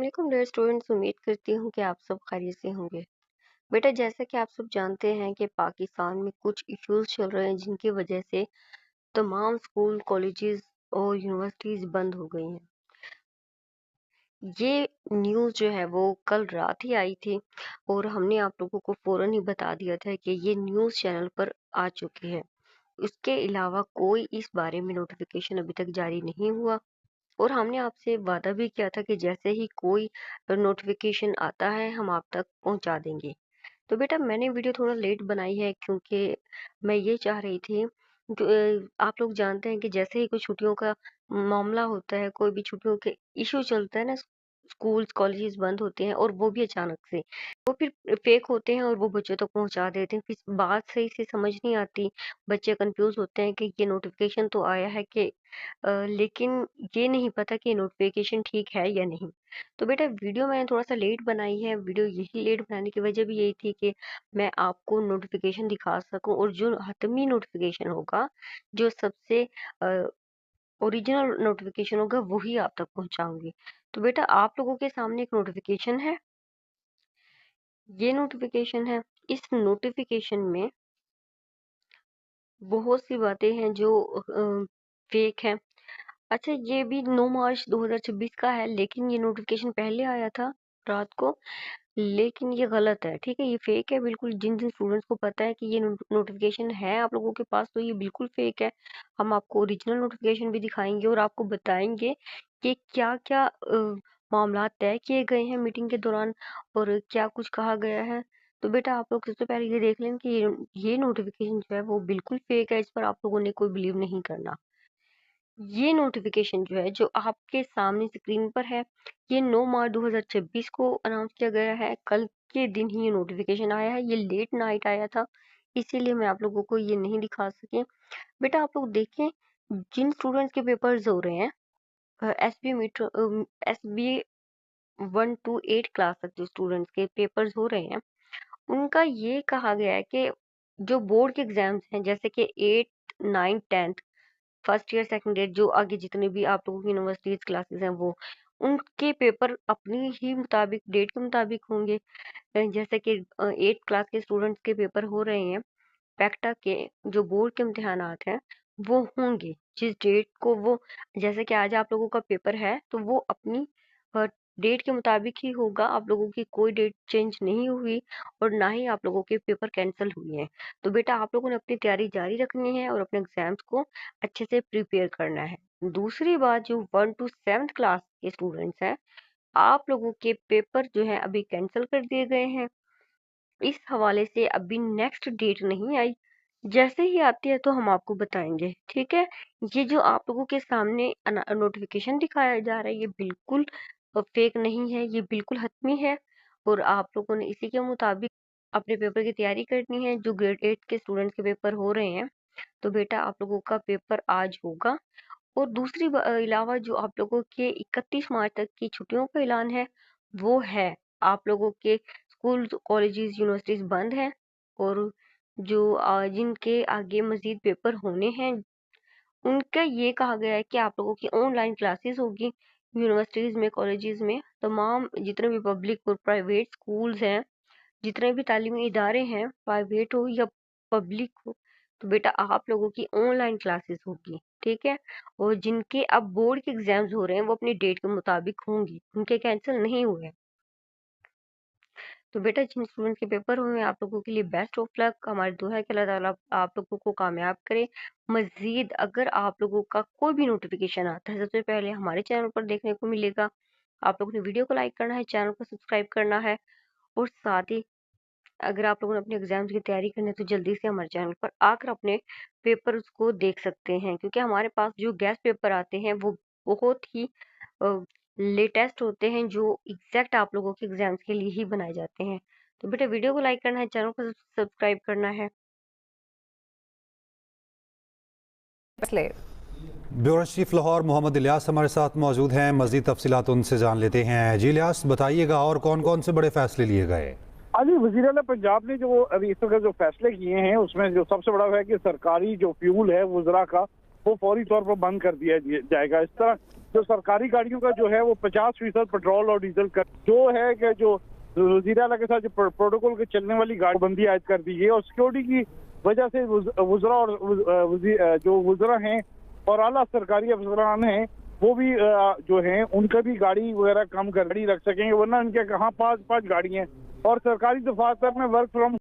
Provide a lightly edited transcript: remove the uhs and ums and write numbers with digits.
वालेकुम dear students. उम्मीद करती हूँ कि आप सब खैरियत से होंगे। बेटा, जैसा कि आप सब जानते हैं कि पाकिस्तान में कुछ इश्यूज चल रहे हैं जिनकी वजह से तमाम स्कूल, कॉलेजेस और यूनिवर्सिटीज बंद हो गई हैं। ये न्यूज़ जो है वो कल रात ही आई थी और हमने आप लोगों को फौरन ही बता दिया था कि ये न्यूज़ चैनल पर आ चुकी है। उसके अलावा कोई इस बारे में नोटिफिकेशन अभी तक जारी नहीं हुआ और हमने आपसे वादा भी किया था कि जैसे ही कोई नोटिफिकेशन आता है हम आप तक पहुंचा देंगे। तो बेटा, मैंने वीडियो थोड़ा लेट बनाई है क्योंकि मैं ये चाह रही थी कि आप लोग जानते हैं कि जैसे ही कोई छुट्टियों का मामला होता है, कोई भी छुट्टियों के इशू चलता है ना, स्कूल्स कॉलेजेस बंद होते हैं और वो भी अचानक से, वो फिर फेक होते हैं और वो बच्चों तक पहुंचा देते हैं। फिर बात सही से समझ नहीं आती, बच्चे कंफ्यूज होते हैं कि ये नोटिफिकेशन तो आया है कि लेकिन ये नहीं पता कि नोटिफिकेशन ठीक है या नहीं। तो बेटा, वीडियो मैंने थोड़ा सा लेट बनाई है। वीडियो यही लेट बनाने की वजह भी यही थी कि मैं आपको नोटिफिकेशन दिखा सकूं और जो हतमी नोटिफिकेशन होगा, जो सबसे ओरिजिनल नोटिफिकेशन होगा, वही आप तक पहुंचाऊंगी। तो बेटा, आप लोगों के सामने एक नोटिफिकेशन है, ये नोटिफिकेशन है। इस नोटिफिकेशन में बहुत सी बातें हैं जो फेक हैं। अच्छा, ये भी 9 मार्च 2026 का है, लेकिन ये नोटिफिकेशन पहले आया था रात को। लेकिन ये गलत है, ठीक है, ये फेक है बिल्कुल। जिन जिन स्टूडेंट्स को पता है कि ये नोटिफिकेशन है आप लोगों के पास, तो ये बिल्कुल फेक है। हम आपको ओरिजिनल नोटिफिकेशन भी दिखाएंगे और आपको बताएंगे कि क्या क्या मामला तय किए गए हैं मीटिंग के दौरान और क्या कुछ कहा गया है। तो बेटा, आप लोग सबसे पहले ये देख लें कि ये नोटिफिकेशन जो है वो बिल्कुल फेक है। इस पर आप लोगों ने कोई बिलीव नहीं करना। ये नोटिफिकेशन जो है, जो आपके सामने स्क्रीन पर है, ये 9 मार्च 2026 को अनाउंस किया गया है। कल के दिन ही ये नोटिफिकेशन आया है। ये लेट नाइट आया था, इसीलिए मैं आप लोगों को ये नहीं दिखा सकी। बेटा, आप लोग देखें, जिन स्टूडेंट्स के पेपर्स हो रहे हैं, एस बी 1 to 8 क्लास तक जो स्टूडेंट्स के पेपर्स हो रहे हैं, उनका ये कहा गया है कि जो बोर्ड के एग्जाम्स हैं, जैसे कि 8, 9, 10 फर्स्ट ईयर सेकंड ईयर, जो आगे जितने भी आप लोगों की यूनिवर्सिटीज क्लासेस हैं, वो उनके पेपर अपनी ही मुताबिक डेट के मुताबिक होंगे। जैसे कि 8 क्लास के स्टूडेंट्स के पेपर हो रहे हैं, पैक्टा के जो बोर्ड के इम्तिहानात हैं वो होंगे जिस डेट को वो, जैसे कि आज आप लोगों का पेपर है तो वो अपनी डेट के मुताबिक ही होगा। आप लोगों की कोई डेट चेंज नहीं हुई और ना ही आप लोगों के पेपर कैंसिल हुए हैं। तो बेटा, आप लोगों ने अपनी तैयारी जारी रखनी है और अपने एग्जाम्स को अच्छे से प्रिपेयर करना है। दूसरी बात, जो 1 to 7th क्लास के स्टूडेंट्स हैं, आप लोगों के पेपर जो है अभी कैंसिल कर दिए गए हैं। इस हवाले से अभी नेक्स्ट डेट नहीं आई, जैसे ही आती है तो हम आपको बताएंगे, ठीक है। ये जो आप लोगों के सामने नोटिफिकेशन दिखाया जा रहा है, ये बिल्कुल फेक नहीं है, ये बिल्कुल हतमी है और आप लोगों ने इसी के मुताबिक अपने पेपर की तैयारी करनी है। जो ग्रेड 8 के स्टूडेंट्स के पेपर हो रहे हैं, तो बेटा आप लोगों का पेपर आज होगा। और दूसरी अलावा जो आप लोगों के 31 मार्च तक की छुट्टियों का ऐलान है, वो है। आप लोगों के स्कूल, कॉलेजेस, यूनिवर्सिटीज बंद हैं और जो जिनके आगे मजीद पेपर होने हैं, उनका ये कहा गया है कि आप लोगों की ऑनलाइन क्लासेस होगी। यूनिवर्सिटीज में, कॉलेजेस में, तमाम जितने भी पब्लिक और प्राइवेट स्कूल्स हैं, जितने भी तालीमी इदारे हैं, प्राइवेट हो या पब्लिक हो, तो बेटा आप लोगों की ऑनलाइन क्लासेस होगी, ठीक है। और जिनके अब बोर्ड के एग्जाम्स हो रहे हैं वो अपनी डेट के मुताबिक होंगी, उनके कैंसिल नहीं हुए हैं। तो बेटा, जिन स्टूडेंट्स के पेपर हुए हैं, आप लोगों के लिए बेस्ट ऑफ लक। हमारी दुआ है कि अल्लाह ताला आप लोगों को कामयाब करे। मजीद अगर आप लोगों का कोई भी नोटिफिकेशन आता है, सबसे पहले हमारे चैनल पर देखने को मिलेगा। आप लोगों ने वीडियो को लाइक करना है, चैनल को सब्सक्राइब करना है और साथ ही अगर आप लोगों ने अपने एग्जाम्स की तैयारी करनी है तो जल्दी से हमारे चैनल पर आकर अपने पेपर्स को देख सकते हैं, क्योंकि हमारे पास जो गेस्ट पेपर आते हैं वो बहुत ही लेटेस्ट होते हैं, जो एग्जैक्ट आप लोगों के एग्जाम्स के लिए ही बनाए जाते हैं। तो बेटा, वीडियो को लाइक करना है, चैनल को सब्सक्राइब करना है। फैसले। ब्यूरो चीफ लाहौर मोहम्मद इलियास हमारे साथ मौजूद हैं। मज़ीद तफसीलात उनसे जान लेते हैं। जी इलियास, बताइएगा और कौन कौन से बड़े फैसले लिए गए? आज वज़ीर आला पंजाब ने जो अभी इस वक्त जो फैसले किए हैं उसमें जो सबसे बड़ा है कि सरकारी जो फ्यूल है वज़रा का वो फौरी तौर पर बंद कर दिया जाएगा। इस तरह जो सरकारी गाड़ियों का जो है वो 50% पेट्रोल और डीजल का जो है कि जो वज़ीर आला के साथ जो प्रोटोकॉल के चलने वाली गाड़ी बंदी आयद कर दी है और सिक्योरिटी की वजह से वज़रा और जो वज़रा हैं और आला सरकारी अफसरान हैं वो भी जो हैं उनका भी गाड़ी वगैरह कम गाड़ी रख सकेंगे, वरना इनके कहाँ 5 गाड़ी हैं और सरकारी दफातर में वर्क फ्रॉम